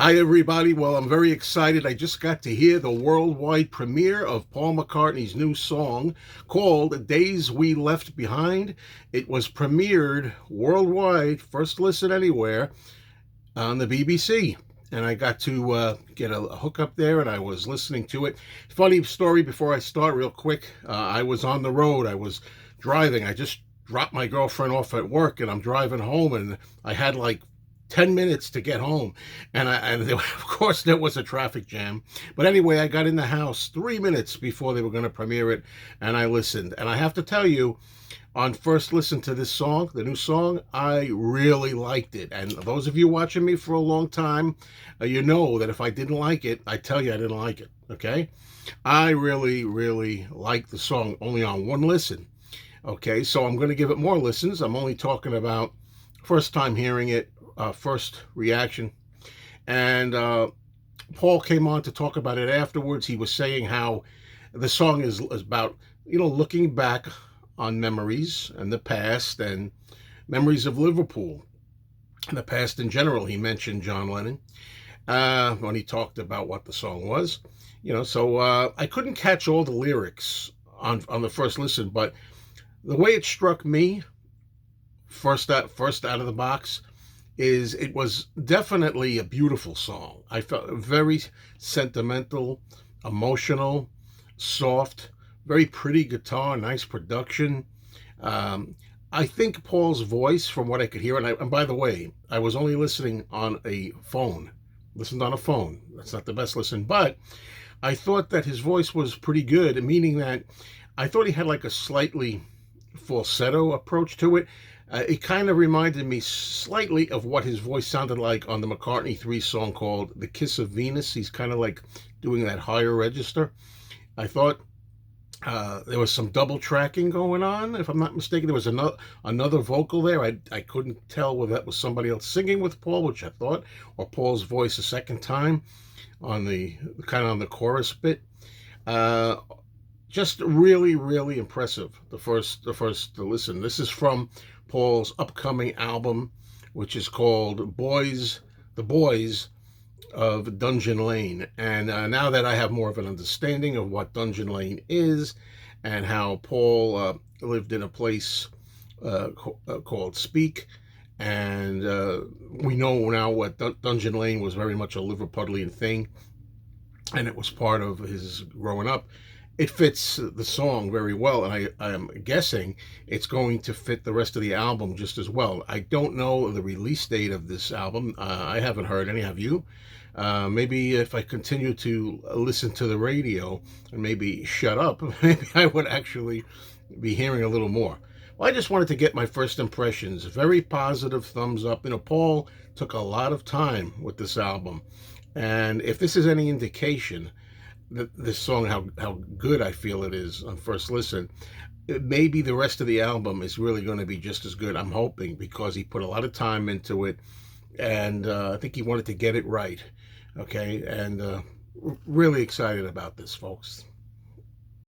Hi, everybody. Well, I'm very excited. I just got to hear the worldwide premiere of Paul McCartney's new song called Days We Left Behind. It was premiered worldwide, first listen anywhere, on the BBC. And I got to get a hookup there, and I was listening to it. Funny story before I start, real quick. I was on the road. I was driving. I just dropped my girlfriend off at work, and I'm driving home, and I had like 10 minutes to get home, and there, of course there was a traffic jam, but anyway, I got in the house 3 minutes before they were going to premiere it, and I listened. And I have to tell you, on first listen to this song, the new song, I really liked it. And those of you watching me for a long time, you know that if I didn't like it, I tell you I didn't like it. Okay, I really liked the song only on one listen. Okay, so I'm going to give it more listens. I'm only talking about first time hearing it, first reaction. And Paul came on to talk about it afterwards. He was saying how the song is about, looking back on memories and the past and memories of Liverpool and the past in general. He mentioned John Lennon when he talked about what the song was. So I couldn't catch all the lyrics on the first listen, but the way it struck me first out of the box is it was definitely a beautiful song. I felt very sentimental, emotional, soft, very pretty guitar, nice production. I think Paul's voice, from what I could hear, and by the way, I was only listening on a phone. Listened on a phone. That's not the best listen, but I thought that his voice was pretty good, meaning that I thought he had like a slightly falsetto approach to it. It kind of reminded me slightly of what his voice sounded like on the McCartney 3 song called The Kiss of Venus. He's kind of like doing that higher register. I thought there was some double tracking going on, if I'm not mistaken. There was another vocal there. I couldn't tell whether that was somebody else singing with Paul, which I thought, or Paul's voice a second time on the kind of on the chorus bit. Just really impressive. The first listen. This is from Paul's upcoming album, which is called The Boys of Dungeon Lane. And now that I have more of an understanding of what Dungeon Lane is and how Paul lived in a place called Speak, and we know now what Dungeon Lane was very much a Liverpudlian thing, and it was part of his growing up. It fits the song very well, and I am guessing it's going to fit the rest of the album just as well. I don't know the release date of this album. I haven't heard any. Have you? Maybe if I continue to listen to the radio and maybe shut up, maybe I would actually be hearing a little more. Well, I just wanted to get my first impressions. Very positive thumbs up. Paul took a lot of time with this album, and if this is any indication, this song, how good I feel it is on first listen, maybe the rest of the album is really going to be just as good. I'm hoping, because he put a lot of time into it, and I think he wanted to get it right. Okay, and really excited about this, folks.